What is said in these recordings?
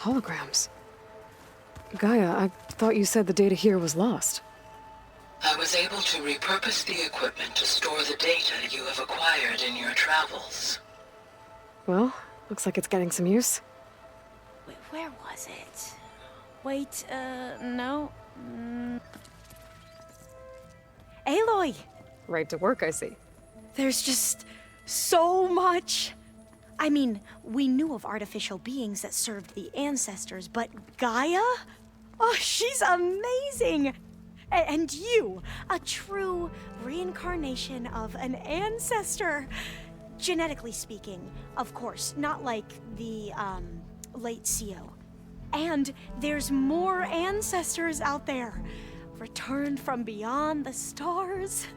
Holograms. Gaia, I thought you said the data here was lost. I was able to repurpose the equipment to store the data you have acquired in your travels. Well, looks like it's getting some use. Wait, where was it? Wait, no. Aloy! Right to work, I see. There's just so much. I mean, we knew of artificial beings that served the ancestors, but Gaia? Oh, she's amazing! And you, a true reincarnation of an ancestor. Genetically speaking, of course, not like the, late CO. And there's more ancestors out there, returned from beyond the stars.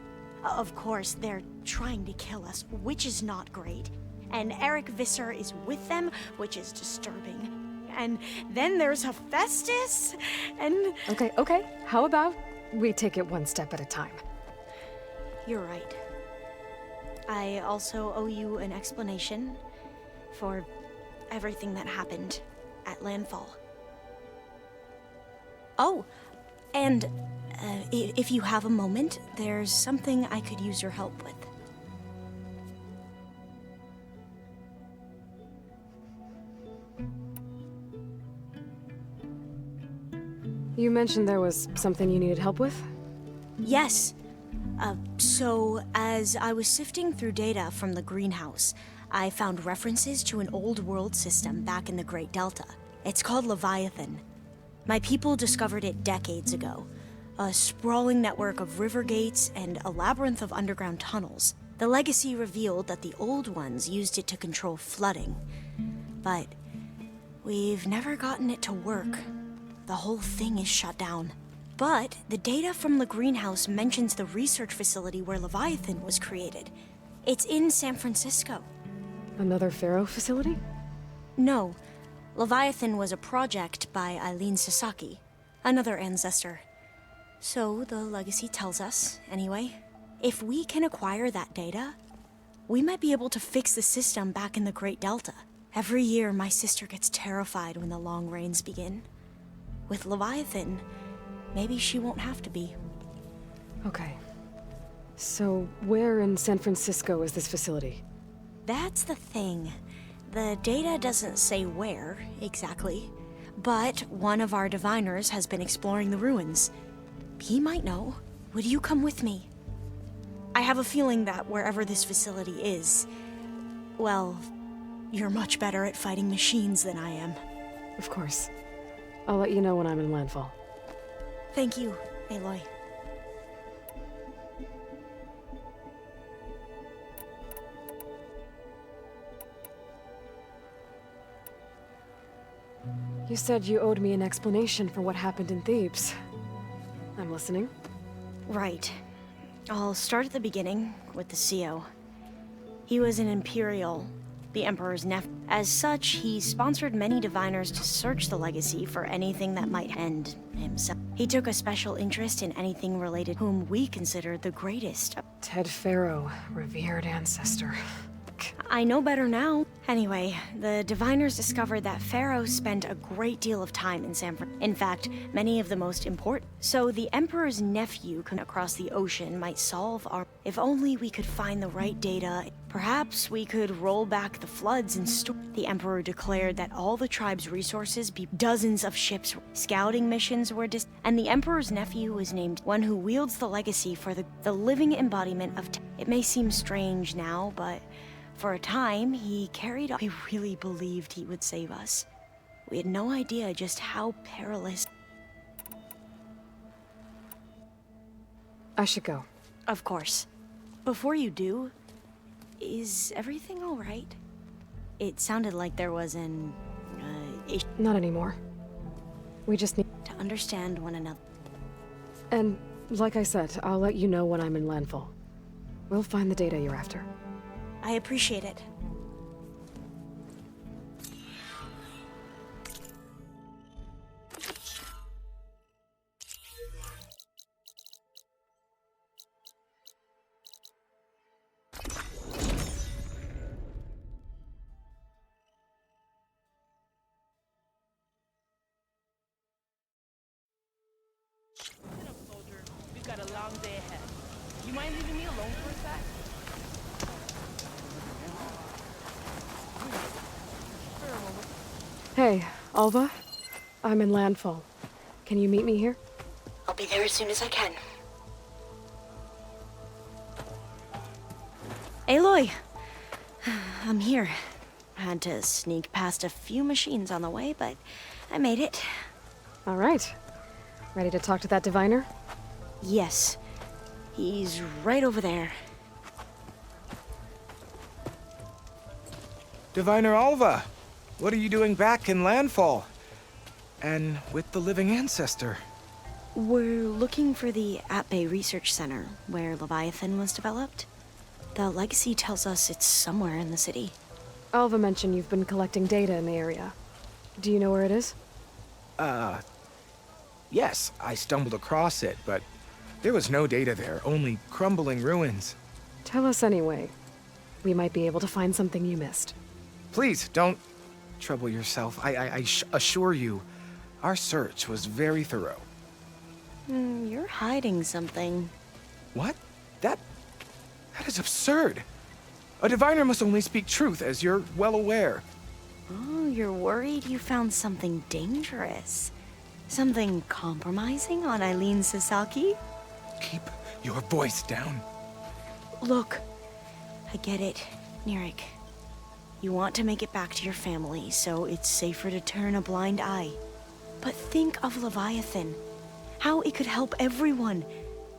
Of course, they're trying to kill us, which is not great. And Eric Visser is with them, which is disturbing. And then there's Hephaestus, and... Okay. How about we take it one step at a time? You're right. I also owe you an explanation for everything that happened at Landfall. Oh, and if you have a moment, there's something I could use your help with. You mentioned there was something you needed help with? Yes. So, as I was sifting through data from the greenhouse, I found references to an old world system back in the Great Delta. It's called Leviathan. My people discovered it decades ago. A sprawling network of river gates and a labyrinth of underground tunnels. The legacy revealed that the old ones used it to control flooding. But we've never gotten it to work. The whole thing is shut down. But the data from the greenhouse mentions the research facility where Leviathan was created. It's in San Francisco. Another Pharaoh facility? No. Leviathan was a project by Eileen Sasaki, another ancestor. So the legacy tells us, anyway. If we can acquire that data, we might be able to fix the system back in the Great Delta. Every year, my sister gets terrified when the long rains begin. With Leviathan, maybe she won't have to be. Okay. So, where in San Francisco is this facility? That's the thing. The data doesn't say where, exactly. But one of our diviners has been exploring the ruins. He might know. Would you come with me? I have a feeling that wherever this facility is, well, you're much better at fighting machines than I am. Of course. I'll let you know when I'm in Landfall. Thank you, Aloy. You said you owed me an explanation for what happened in Thebes. I'm listening. Right. I'll start at the beginning with the CO. He was an Imperial, the Emperor's nephew. As such, he sponsored many diviners to search the legacy for anything that might end himself. He took a special interest in anything related whom we consider the greatest. Ted Pharaoh, revered ancestor. I know better now. Anyway, the diviners discovered that Pharaoh spent a great deal of time in San Francisco. In fact, many of the most important. So the Emperor's nephew across the ocean might solve our... If only we could find the right data, perhaps we could roll back the floods and store... The Emperor declared that all the tribe's resources be dozens of ships. Scouting missions were and the Emperor's nephew was named one who wields the legacy for the living embodiment of... It may seem strange now, but... For a time, he carried on. We really believed he would save us. We had no idea just how perilous... I should go. Of course. Before you do, is everything all right? It sounded like there was an... issue. Not anymore. We just need To understand one another. And, like I said, I'll let you know when I'm in Landfall. We'll find the data you're after. I appreciate it. a long day ahead. You mind leaving me alone for a sec? Hey, Alva? I'm in landfall. Can you meet me here? I'll be there as soon as I can. Aloy! I'm here. Had to sneak past a few machines on the way, but I made it. All right. Ready to talk to that diviner? Yes. He's right over there. Diviner Alva, what are you doing back in Landfall? And with the living ancestor? We're looking for the At-Bay Research Center, where Leviathan was developed. The legacy tells us it's somewhere in the city. Alva mentioned you've been collecting data in the area. Do you know where it is? Yes, I stumbled across it, but there was no data there, only crumbling ruins. Tell us anyway. We might be able to find something you missed. Please, don't trouble yourself. I assure you, our search was very thorough. You're hiding something. What? That is absurd. A diviner must only speak truth, as you're well aware. Oh, you're worried you found something dangerous? Something compromising on Eileen Sasaki? Keep your voice down. Look, I get it, Nirik. You want to make it back to your family, so it's safer to turn a blind eye. But think of Leviathan. How it could help everyone.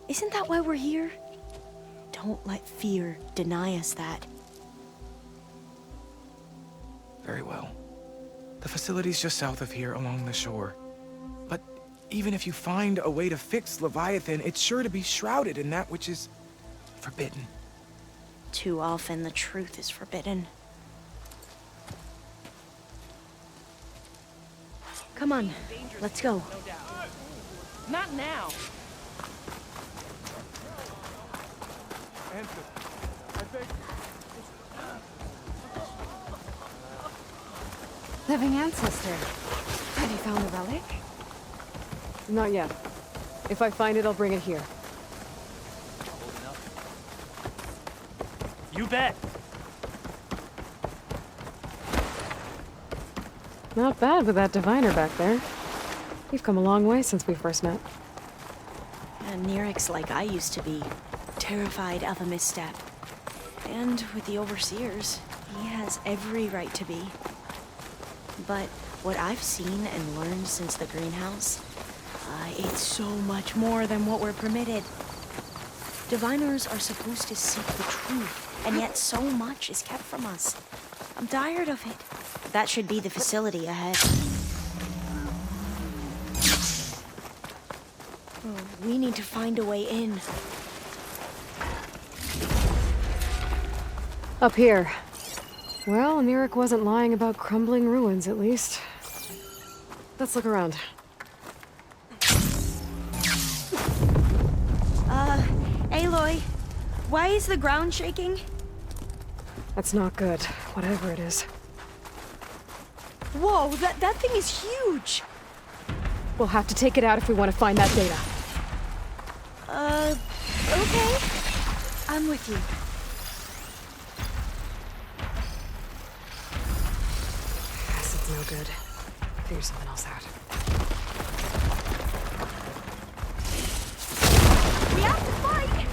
Isn't that why we're here? Don't let fear deny us that. Very well. The facility's just south of here, along the shore. But even if you find a way to fix Leviathan, it's sure to be shrouded in that which is forbidden. Too often the truth is forbidden. Come on, let's go. No doubt. Not now. Living ancestor. Have you found the relic? Not yet. If I find it, I'll bring it here. You bet. Not bad with that diviner back there. You've come a long way since we first met. And Nirik's like I used to be, terrified of a misstep. And with the overseers, he has every right to be. But what I've seen and learned since the greenhouse, it's so much more than what we're permitted. Diviners are supposed to seek the truth, and yet so much is kept from us. I'm tired of it. That should be the facility ahead. Oh, we need to find a way in. Up here. Well, Nirik wasn't lying about crumbling ruins, at least. Let's look around. Aloy, why is the ground shaking? That's not good, whatever it is. Whoa, that thing is huge! We'll have to take it out if we want to find that data. Okay. I'm with you. Acid's no good. Figure something else out. We have to fight!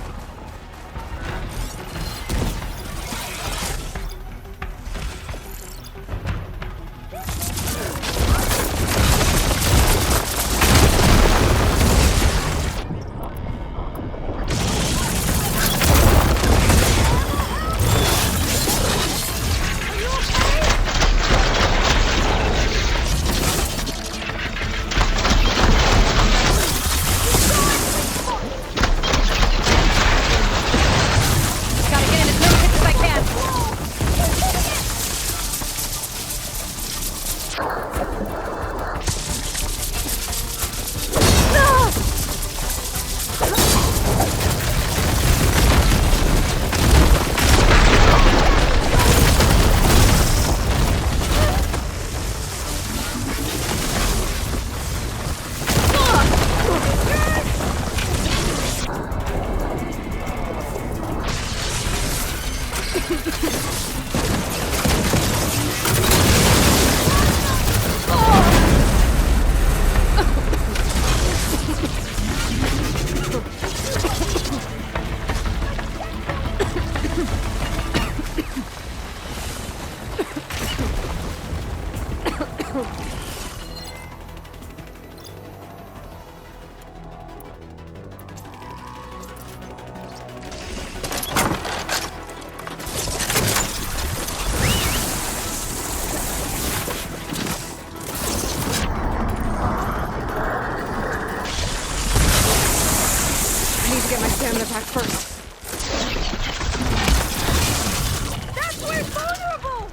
I need to get my stamina back first. That's where it's vulnerable!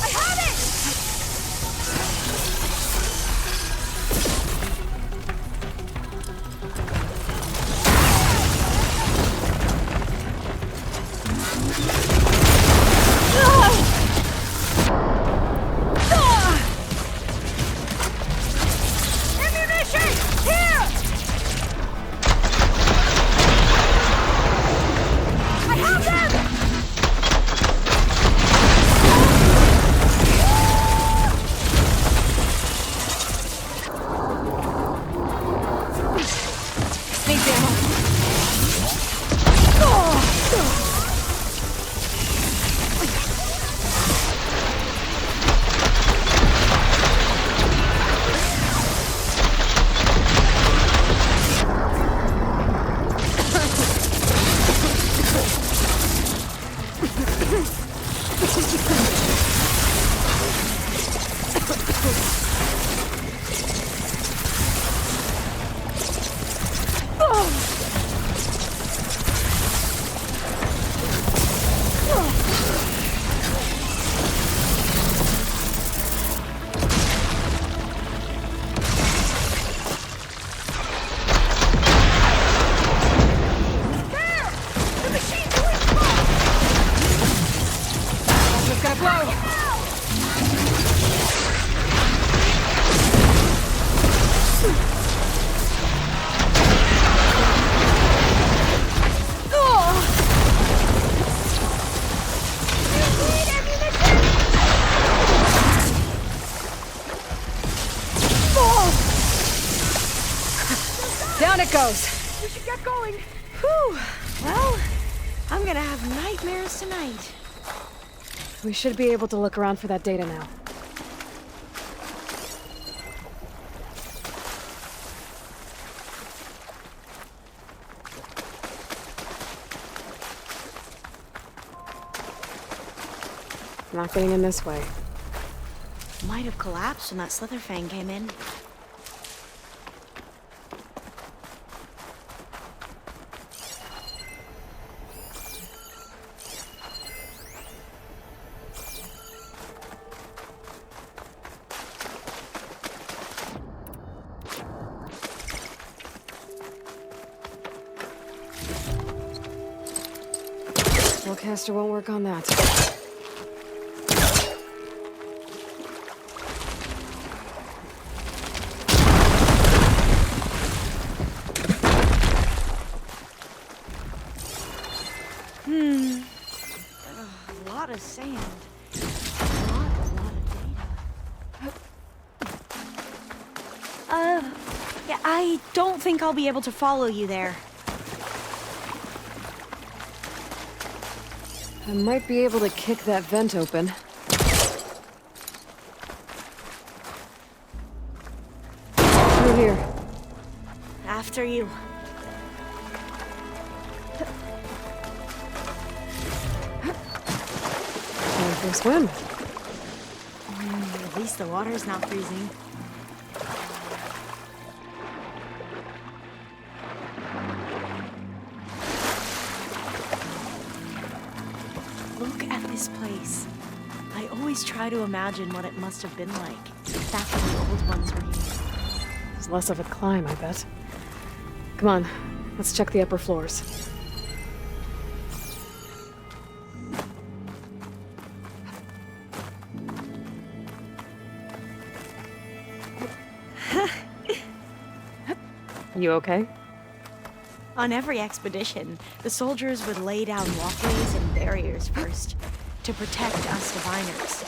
I have it! Ammunition! Here! I have them! Needs ammo. The machine's doing smoke! Just gotta blow. Down it goes. We should get going. Whew. Well, I'm gonna have nightmares tonight. We should be able to look around for that data now. Not getting in this way. Might have collapsed when that Slitherfang came in. Spellcaster won't work on that. A lot of sand. A lot of data. Yeah, I don't think I'll be able to follow you there. I might be able to kick that vent open. Through here. After you. Time for a swim. At least the water's not freezing. Look at this place. I always try to imagine what it must have been like back when the old ones were here. It's less of a climb, I bet. Come on, let's check the upper floors. You okay? On every expedition, the soldiers would lay down walkways and barriers first to protect us diviners.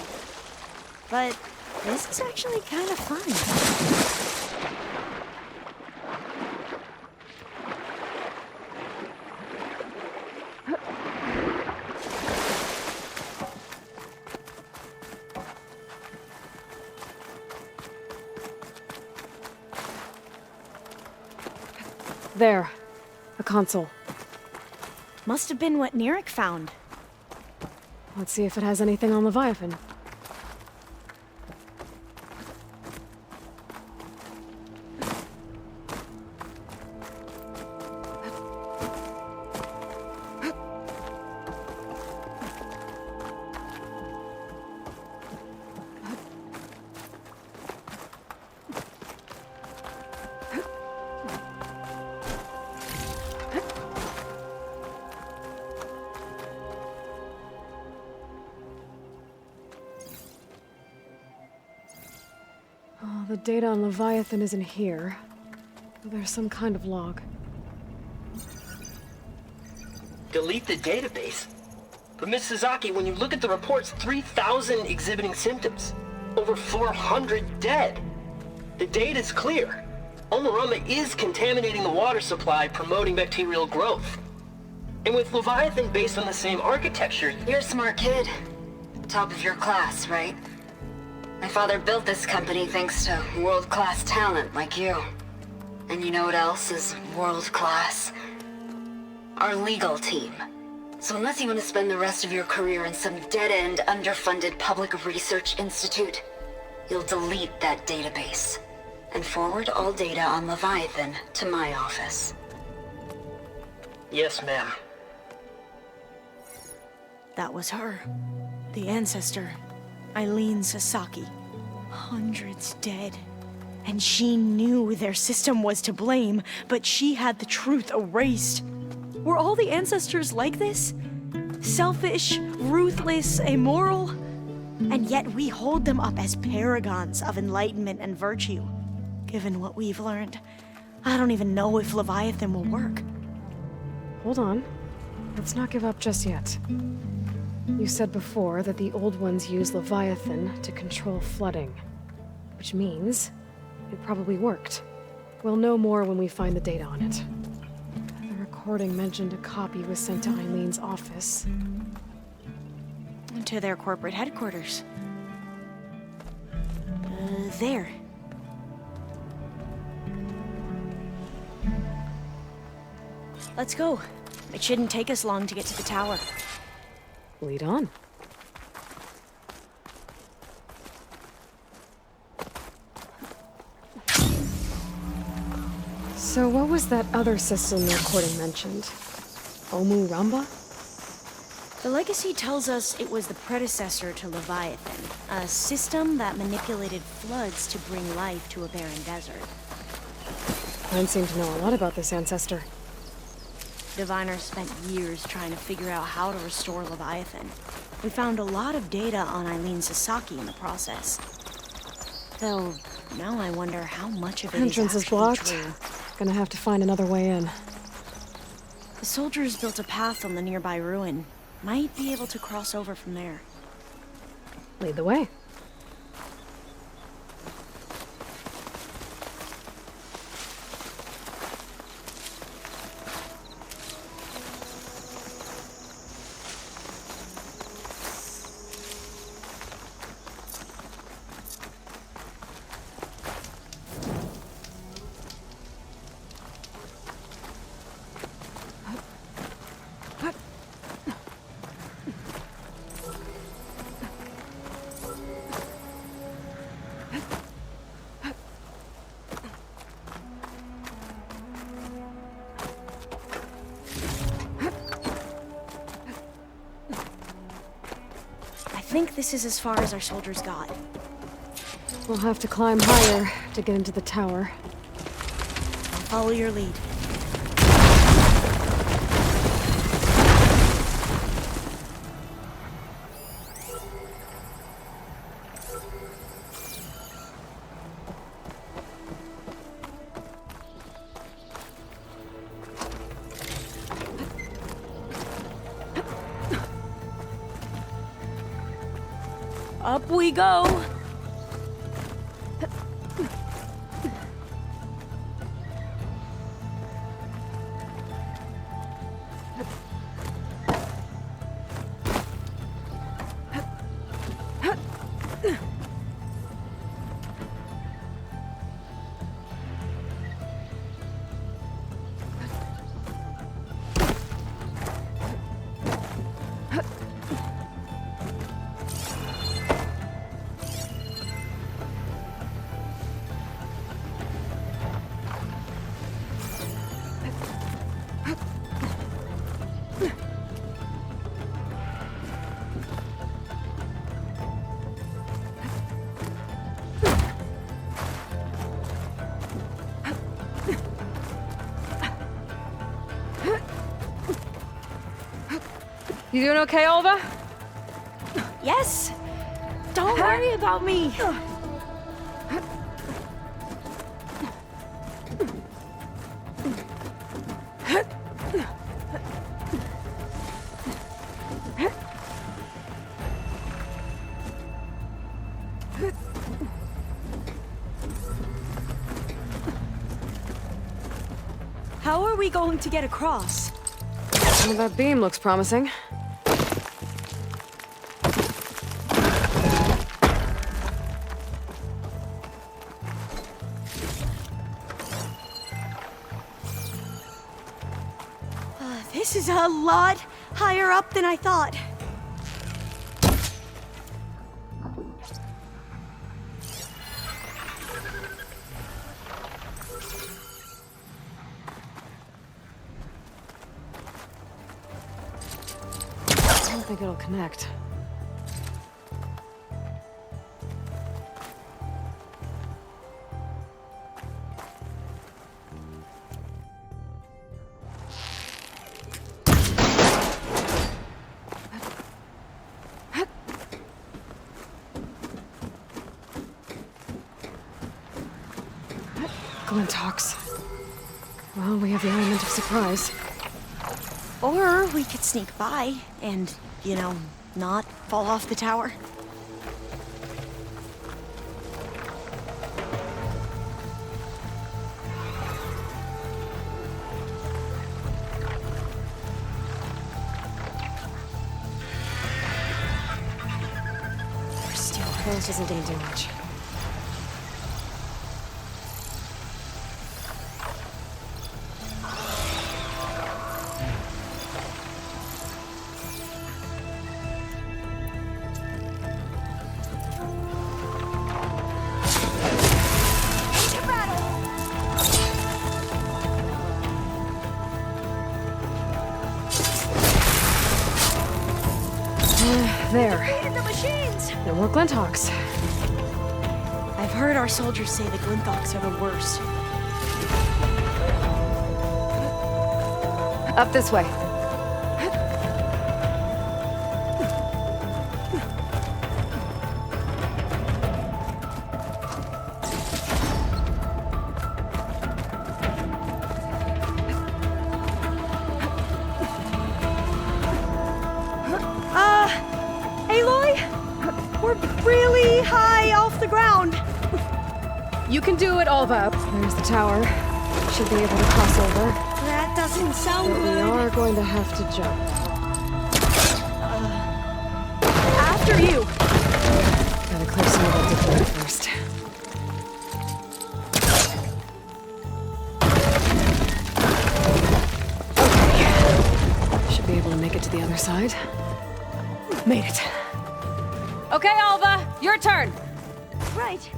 But this is actually kind of fun. There. A console. Must have been what Neric found. Let's see if it has anything on Leviathan. Oh, the data on Leviathan isn't here. There's some kind of log. Delete the database? But Miss Sasaki, when you look at the reports, 3,000 exhibiting symptoms. Over 400 dead. The data's clear. Omarama is contaminating the water supply, promoting bacterial growth. And with Leviathan based on the same architecture... You're a smart kid. Top of your class, right? My father built this company thanks to world-class talent like you. And you know what else is world-class? Our legal team. So unless you want to spend the rest of your career in some dead-end, underfunded public research institute, you'll delete that database and forward all data on Leviathan to my office. Yes, ma'am. That was her. The ancestor. Eileen Sasaki. Hundreds dead. And she knew their system was to blame, but she had the truth erased. Were all the ancestors like this? Selfish, ruthless, immoral? And yet we hold them up as paragons of enlightenment and virtue. Given what we've learned, I don't even know if Leviathan will work. Hold on. Let's not give up just yet. You said before that the old ones use Leviathan to control flooding. Which means it probably worked. We'll know more when we find the data on it. The recording mentioned a copy was sent to Eileen's office. To their corporate headquarters. There. Let's go. It shouldn't take us long to get to the tower. Lead on. So what was that other system the recording mentioned? Omu Ramba? The legacy tells us it was the predecessor to Leviathan, a system that manipulated floods to bring life to a barren desert. Mine seem to know a lot about this ancestor. Diviners spent years trying to figure out how to restore Leviathan. We found a lot of data on Eileen Sasaki in the process. Though, now I wonder how much of it Entrance is is actually blocked. true. Gonna have to find another way in. The soldiers built a path on the nearby ruin. Might be able to cross over from there. Lead the way. I think this is as far as our soldiers got. We'll have to climb higher to get into the tower. I'll follow your lead. Up we go. You doing okay, Olva? Yes. Don't worry about me. How are we going to get across? Well, that beam looks promising. This is a lot higher up than I thought. I don't think it'll connect. Glintox. Well, we have the element of surprise. Or we could sneak by and, you know, not fall off the tower. We're still close doesn't do much. There. Defeated the machines! No more Glintox. I've heard our soldiers say the Glintox are the worst. Up this way. Aloy? We're really high off the ground. You can do it, Olva. There's the tower. Should be able to cross over. That doesn't sound But we good. are going to have to jump. After you. Gotta clear some of that debris first. Okay. Should be able to make it to the other side. Made it. Okay, Alva, your turn. Right.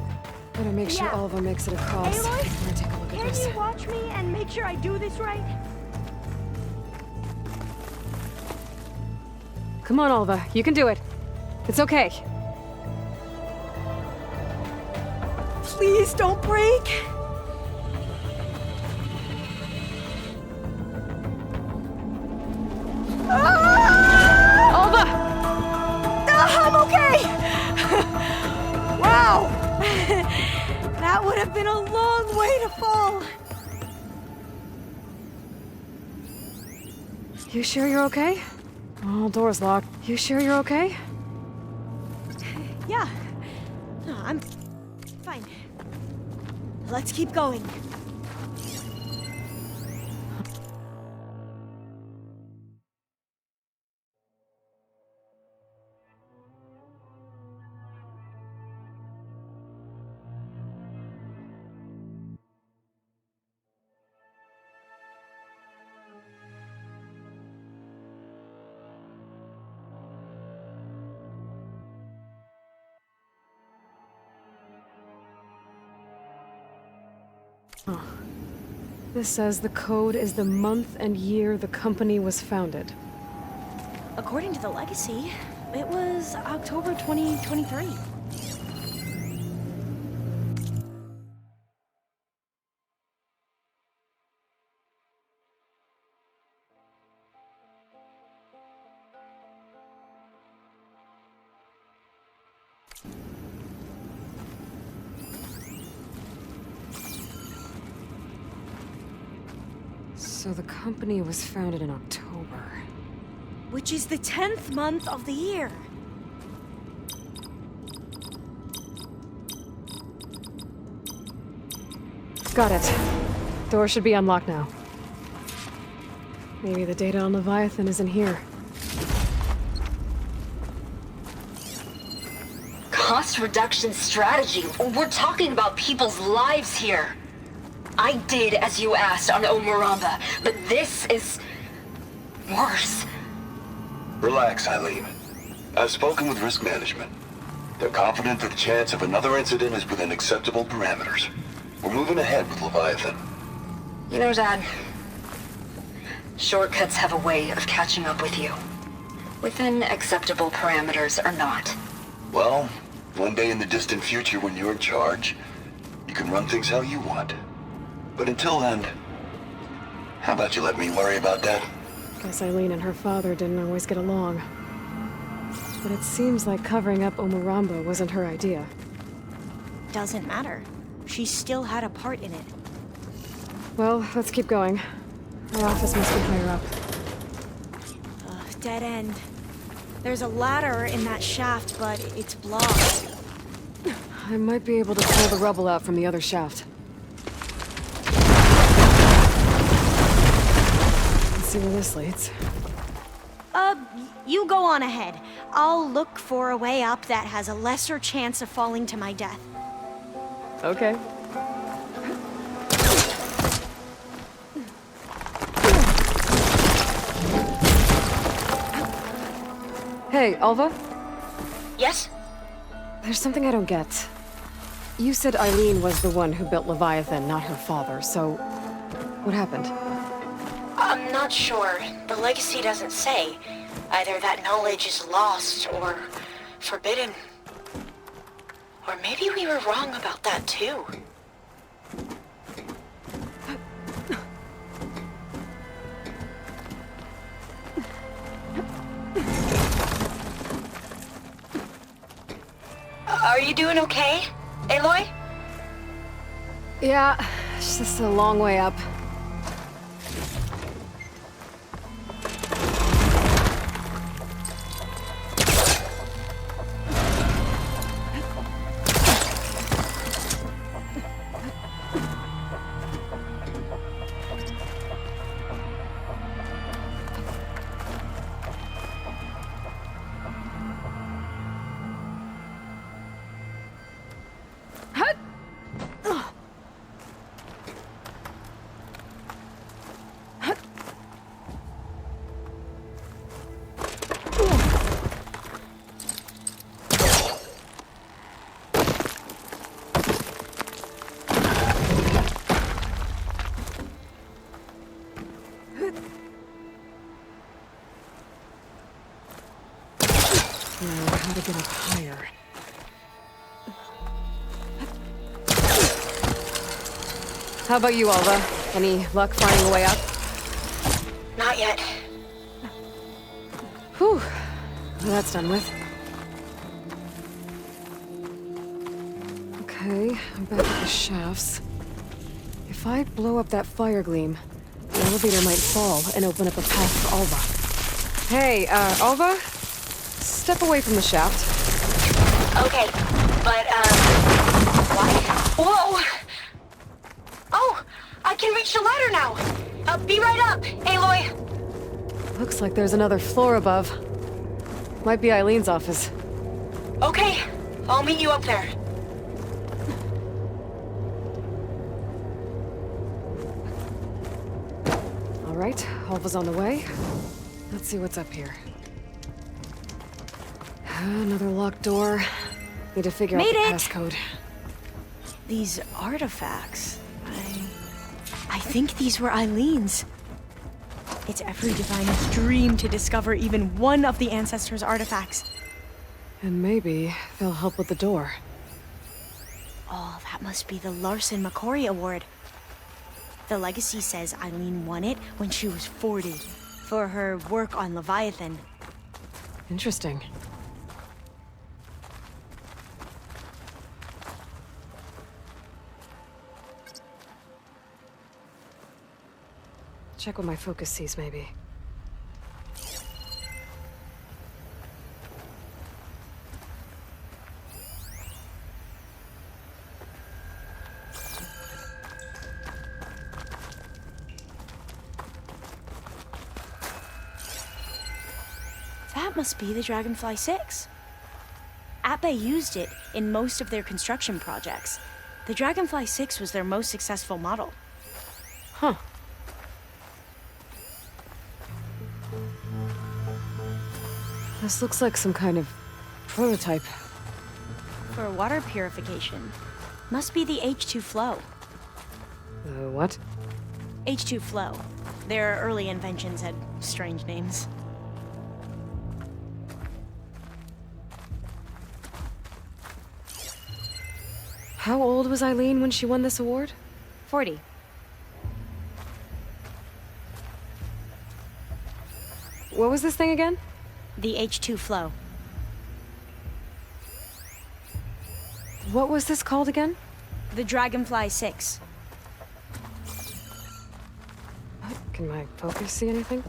Better make sure Yeah. Alva makes it across. Aloy, I'm gonna take a look at Can this. you watch me and make sure I do this right? Come on, Alva, you can do it. It's okay. Please don't break. Alva! I'm okay! Wow! That would have been a long way to fall. You sure you're okay? Oh, door's locked. You sure you're okay? Yeah. No, I'm fine. Let's keep going. This says the code is the month and year the company was founded. According to the legacy, it was October 2023. So the company was founded in October. Which is the 10th month of the year. Got it. Door should be unlocked now. Maybe the data on Leviathan is in here. Cost reduction strategy? We're talking about people's lives here. I did as you asked on Omaramba, but this is worse. Relax, Eileen. I've spoken with risk management. They're confident that the chance of another incident is within acceptable parameters. We're moving ahead with Leviathan. You know, Dad, shortcuts have a way of catching up with you. Within acceptable parameters or not. Well, one day in the distant future when you're in charge, you can run things how you want. But until then, how about you let me worry about that? Guess Eileen and her father didn't always get along. But it seems like covering up Omaramba wasn't her idea. Doesn't matter. She still had a part in it. Well, let's keep going. Our office must be higher up. Dead end. There's a ladder in that shaft, but it's blocked. I might be able to pull the rubble out from the other shaft. Let's see where this leads. You go on ahead. I'll look for a way up that has a lesser chance of falling to my death. Okay. Hey, Alva? Yes? There's something I don't get. You said Eileen was the one who built Leviathan, not her father, so... what happened? I'm not sure. The legacy doesn't say. Either that knowledge is lost or forbidden. Or maybe we were wrong about that too. Are you doing okay, Aloy? Yeah, it's just a long way up. Now, how to get up higher? How about you, Alva? Any luck finding a way up? Not yet. Whew. Well, that's done with. Okay, I'm back at the shafts. If I blow up that fire gleam, the elevator might fall and open up a path for Alva. Hey, Alva? Step away from the shaft. Okay, but, what? Whoa! Oh, I can reach the ladder now! I'll be right up, Aloy! Looks like there's another floor above. Might be Eileen's office. Okay, I'll meet you up there. All right, Alva's on the way. Let's see what's up here. Another locked door. Need to figure out the passcode. These artifacts, I think these were Eileen's. It's every diviner's dream to discover even one of the Ancestors' artifacts. And maybe they'll help with the door. Oh, that must be the Larson McCory Award. The legacy says Eileen won it when she was 40 for her work on Leviathan. Interesting. Check what my focus sees, maybe. That must be the Dragonfly 6. Ape used it in most of their construction projects. The Dragonfly 6 was their most successful model. Huh. This looks like some kind of prototype. For water purification. Must be the H2 flow. What? H2 flow. Their early inventions had strange names. How old was Eileen when she won this award? 40. What was this thing again? The H2 flow. What was this called again? The Dragonfly 6. Can my focus see anything?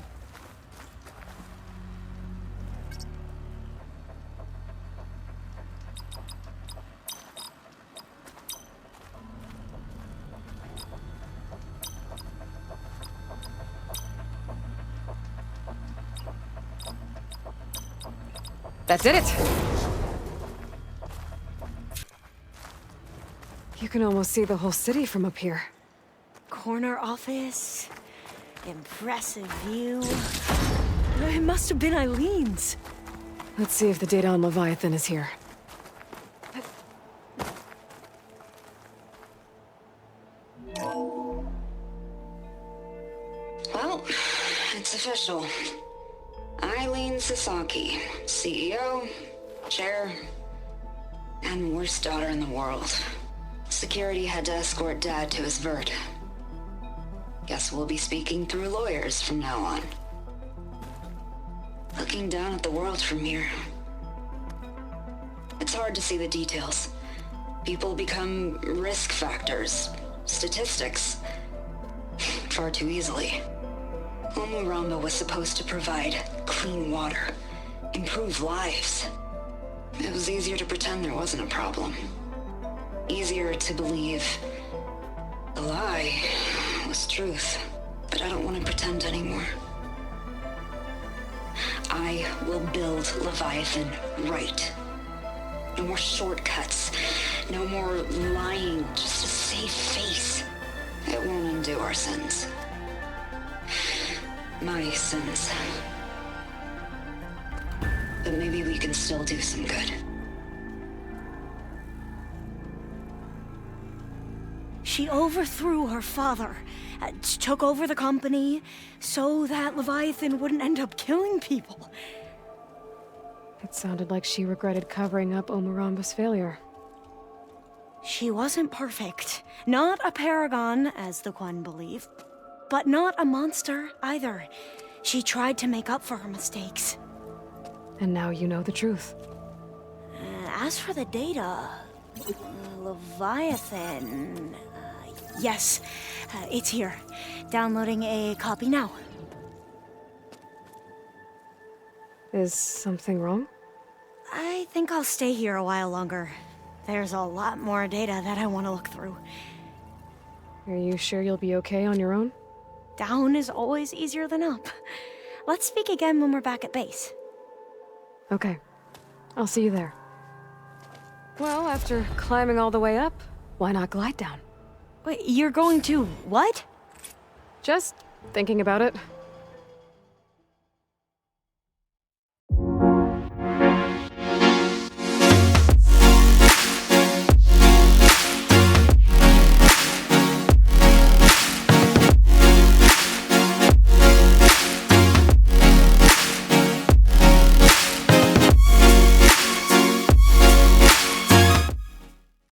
That did it! You can almost see the whole city from up here. Corner office. Impressive view. It must have been Eileen's. Let's see if the data on Leviathan is here. Well, it's official. Eileen Sasaki, CEO, chair, and worst daughter in the world. Security had to escort Dad to his vert. Guess we'll be speaking through lawyers from now on. Looking down at the world from here. It's hard to see the details. People become risk factors, statistics, far too easily. Omuramba was supposed to provide clean water, improve lives. It was easier to pretend there wasn't a problem. Easier to believe the lie was truth. But I don't want to pretend anymore. I will build Leviathan right. No more shortcuts. No more lying just to save face. It won't undo our sins. My sins. But maybe we can still do some good. She overthrew her father, took over the company, so that Leviathan wouldn't end up killing people. It sounded like she regretted covering up Omuramba's failure. She wasn't perfect. Not a paragon, as the Quan believe. But not a monster, either. She tried to make up for her mistakes. And now you know the truth. As for the data... Leviathan... yes, it's here. Downloading a copy now. Is something wrong? I think I'll stay here a while longer. There's a lot more data that I want to look through. Are you sure you'll be okay on your own? Down is always easier than up. Let's speak again when we're back at base. Okay. I'll see you there. Well, after climbing all the way up, why not glide down? Wait, you're going to what? Just thinking about it.